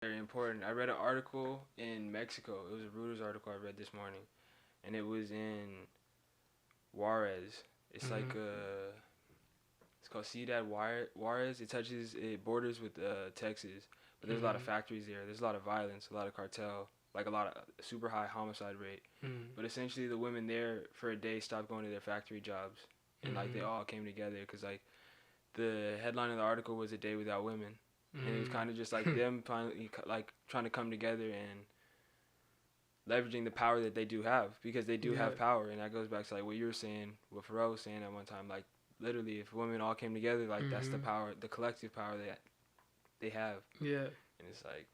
Very important. I read an article in Mexico. It was a Reuters article I read this morning, and it was in Juarez. It's like Hmm. it's called Ciudad Juarez. It borders with Texas, but there's a lot of Hmm. factories there. There's a lot of violence, a lot of cartel, like a lot of super high homicide rate. Hmm. But essentially, the women there for a day stopped going to their factory jobs, and like they Hmm. all came together because like the headline of the article was a day without women, and it was kind of just like Hmm. them finally like trying to come together and leveraging the power that they do have because they do Yeah. have power, and that goes back to like what you were saying, what Pharrell was saying at one time. Like literally, if women all came together, like that's the Hmm. power, the collective power that they have, Yeah. and it's like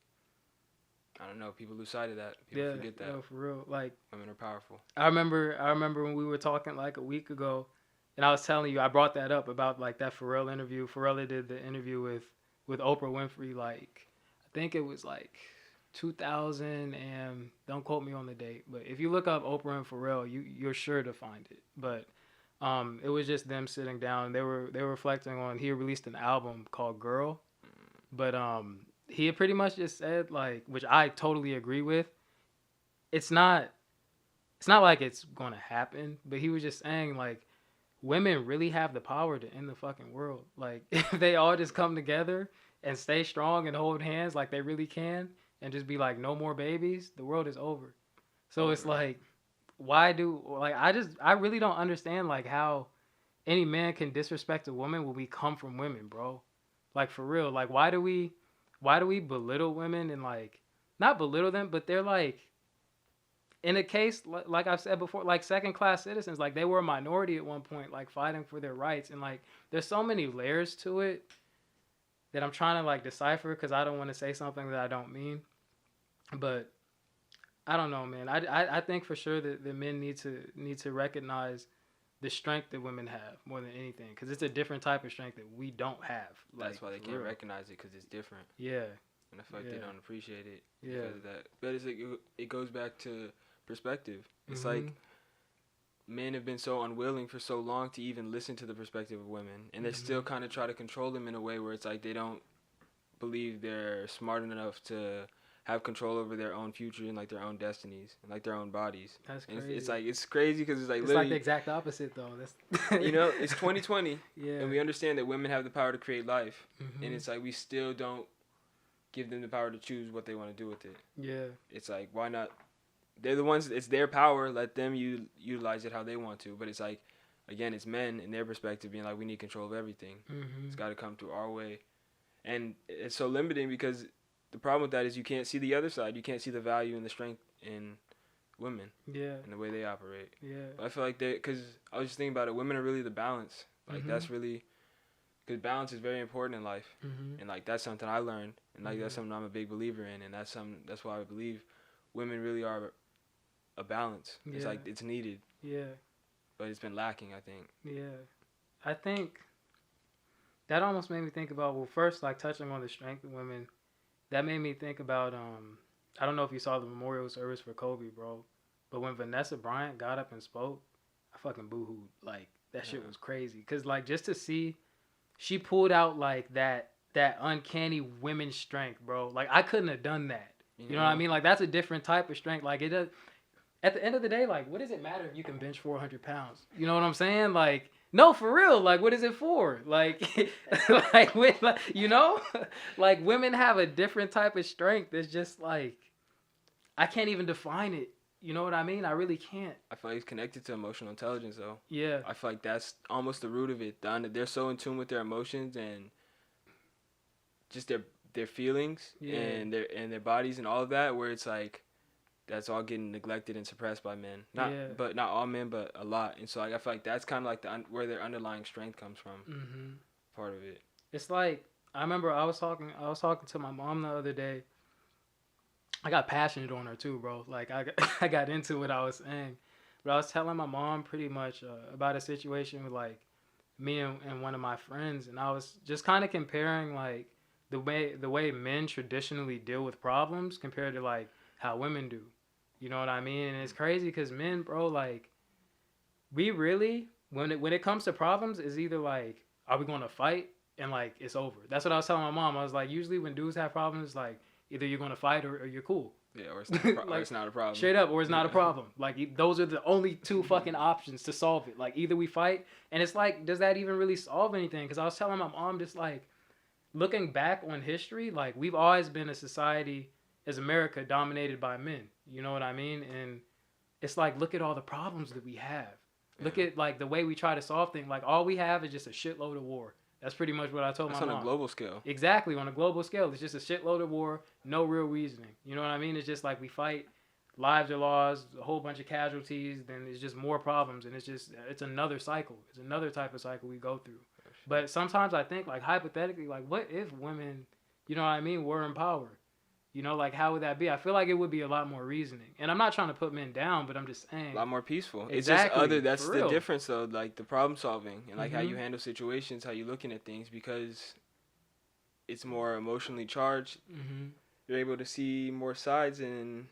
I don't know, people lose sight of that. People Yeah. forget that Yo, for real. Like women are powerful. I remember when we were talking like a week ago, and I was telling you I brought that up about like that Pharrell interview. Pharrell did the interview with Oprah Winfrey. Like I think it was like 2000, and don't quote me on the date, but if you look up Oprah and Pharrell, you're sure to find it. But it was just them sitting down. They were reflecting on he released an album called Girl, but he had pretty much just said like, which I totally agree with. It's not it's not like it's gonna happen, but he was just saying like women really have the power to end the fucking world. Like if they all just come together and stay strong and hold hands like they really can and just be like no more babies, the world is over. So it's Over. like why do like I really don't understand like how any man can disrespect a woman when we come from women, bro. Like for real. Like why do we belittle women and like not belittle them, but they're like in a case like I've said before, like second class citizens, like they were a minority at one point, like fighting for their rights, and like there's so many layers to it that I'm trying to like decipher because I don't want to say something that I don't mean. But I don't know, man. I think for sure that the men need to recognize the strength that women have more than anything because it's a different type of strength that we don't have. That's Like why they for can't real. recognize it because it's different, Yeah. and I feel like they Yeah. don't appreciate it Yeah. because of that. But it's like it goes back to perspective. It's like Mhm. men have been so unwilling for so long to even listen to the perspective of women, and they still Mhm. kind of try to control them in a way where it's like they don't believe they're smart enough to have control over their own future and like their own destinies and like their own bodies. That's And it's crazy. like it's crazy because it's like It's like the literally, exact opposite though. That's it's 2020, yeah. and we understand that women have the power to create life, and Mhm. it's like we still don't give them the power to choose what they want to do with it. Yeah. It's like why not? They're the ones. It's their power. Let them utilize it how they want to. But it's like, again, it's men in their perspective being like, we need control of everything. It's Mhm. got to come through our way, and it's so limiting because the problem with that is you can't see the other side. You can't see the value and the strength in women Yeah. and the way they operate. Yeah. But I feel like because I was just thinking about it, women are really the balance. Like Mhm. that's really because balance is very important in life, Mhm. and like that's something I learned, and like that's Mhm. something I'm a big believer in, and that's why I believe women really are a balance. It's Yeah. like it's needed, Yeah. but it's been lacking. I think. Yeah. I think that almost made me think about well, first like touching on the strength of women. That made me think about I don't know if you saw the memorial service for Kobe, bro, but when Vanessa Bryant got up and spoke, I fucking boohooed. Like that shit Yeah. was crazy. Cause like just to see she pulled out like that uncanny women strength, bro. Like I couldn't have done that. You You know what I know, mean? Like that's a different type of strength. Like it does. At the end of the day, like what does it matter if you can bench 400 pounds? You know what I'm saying? Like no, for real. Like what is it for? Like like like women have a different type of strength. It's just like I can't even define it. You know what I mean? I really can't. I feel like it's connected to emotional intelligence though. Yeah. I feel like that's almost the root of it. They're so in tune with their emotions and just their feelings Yeah. and their bodies and all of that, where it's like that's all getting neglected and suppressed by men. Yeah. Not all men, but a lot. And so like, I feel like that's kind of like where their underlying strength comes from. Mhm. Part of it. It's like I remember I was talking to my mom the other day. I got passionate on her too, bro. Like I got into what I was saying, but I was telling my mom pretty much about a situation with like me and one of my friends, and I was just kind of comparing like the way men traditionally deal with problems compared to like how women do. You know what I mean? And it's crazy because men, bro, like we really when it comes to problems is either like are we going to fight and like it's over. That's what I was telling my mom. I was like usually when dudes have problems like Either you're gonna fight or you're cool. Yeah, or it's not, or it's not a problem. Straight up, or it's not a problem. Like, those are the only two fucking options to solve it. Like, either we fight, and it's like, does that even really solve anything? Because I was telling my mom, just like, looking back on history, like, we've always been a society as America dominated by men. You know what I mean? And it's like, look at all the problems that we have. Look at, like, the way we try to solve things. Like, all we have is just a shitload of war. That's pretty much what I told my mom. That's on a global scale. Exactly, on a global scale. It's just a shitload of war, no real reasoning. You know what I mean? It's just like we fight, lives are lost, a whole bunch of casualties, then it's just more problems. And it's another cycle. It's another type of cycle we go through. But sometimes I think, like, hypothetically, like, what if women, you know what I mean, were in power? You know, like, how would that be? I feel like it would be a lot more reasoning. And I'm not trying to put men down, but I'm just saying. A lot more peaceful. Exactly. It's just that's the difference, though, like, the problem solving and, like, how you handle situations, how you're looking at things, because it's more emotionally charged. You're able to see more sides and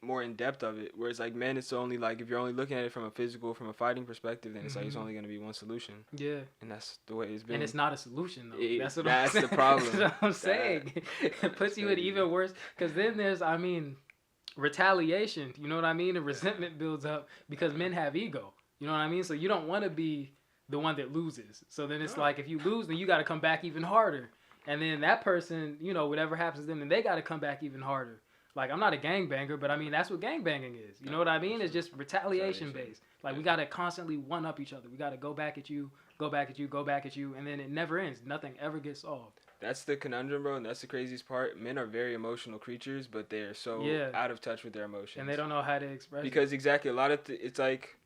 more in depth of it. Whereas, like, men, it's only, like, if you're only looking at it from a fighting perspective, then it's like it's only going to be one solution. Yeah. And that's the way it's been. And it's not a solution, though. That's the problem. That's what I'm saying. It puts you in even worse. Because then there's, I mean, retaliation. You know what I mean? And resentment builds up because men have ego. You know what I mean? So you don't want to be the one that loses. So then it's like, if you lose, then you got to come back even harder. And then that person, you know, whatever happens to them, then they got to come back even harder. Like, I'm not a gangbanger, but I mean, that's what gangbanging is. You know what I mean? It's just retaliation based. Like, we got to constantly one-up each other. We got to go back at you, go back at you, go back at you, and then it never ends. Nothing ever gets solved. That's the conundrum, bro, and that's the craziest part. Men are very emotional creatures, but they're so out of touch with their emotions. And they don't know how to express because exactly, a lot of it's like,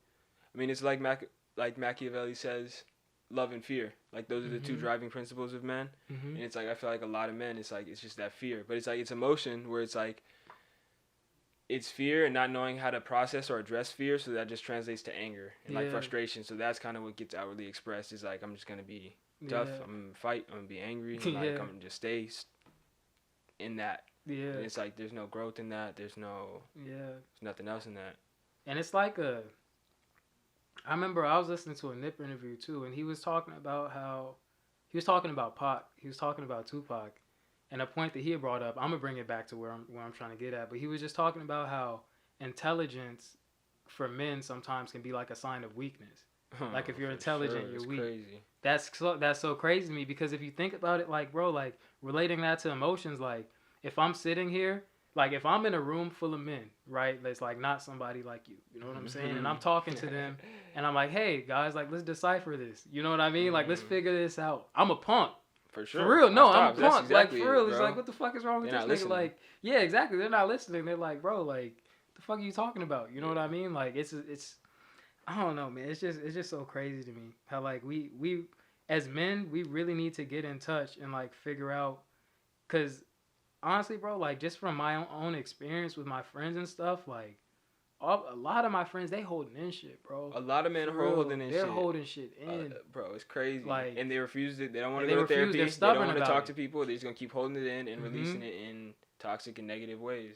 I mean, it's like Machiavelli says, love and fear. Like, those are the two driving principles of men. And it's like, I feel like a lot of men, it's like, it's just that fear. But it's like, it's emotion where it's like, it's fear and not knowing how to process or address fear, so that just translates to anger and like frustration. So that's kind of what gets outwardly expressed. Is like, I'm just gonna be tough. I'm gonna fight. I'm gonna be angry. Like, I'm gonna just stay in that. Yeah. And it's like, there's no growth in that. There's nothing else in that. And it's like I remember I was listening to a Nip interview too, and he was talking about Pac. He was talking about Tupac. And a point that he had brought up, I'm gonna bring it back to where I'm trying to get at. But he was just talking about how intelligence for men sometimes can be like a sign of weakness. Like, if you're intelligent, you're weak. Crazy. That's so crazy to me, because if you think about it, like, bro, like, relating that to emotions, like, if I'm sitting here, like, if I'm in a room full of men, right, that's like not somebody like you, you know what I'm saying, and I'm talking to them, and I'm like, hey guys, like, let's decipher this, you know what I mean, like, let's figure this out. I'm a punk. For sure. For real, no, I'm a punk. Exactly like, for real, it, it's like, what the fuck is wrong with this nigga? Listening. Like, yeah, exactly. They're not listening. They're like, bro, like, the fuck are you talking about? You know what I mean? Like, it's, I don't know, man. It's just so crazy to me how, like, we as men, we really need to get in touch and, like, figure out, because honestly, bro, like, just from my own experience with my friends and stuff, like, a lot of my friends, they holding in shit, bro. A lot of men are holding in shit. They're holding shit in. Bro, it's crazy. Like, and they refuse it. They don't want to go to therapy. They don't want to talk to people. They're just going to keep holding it in and releasing it in toxic and negative ways.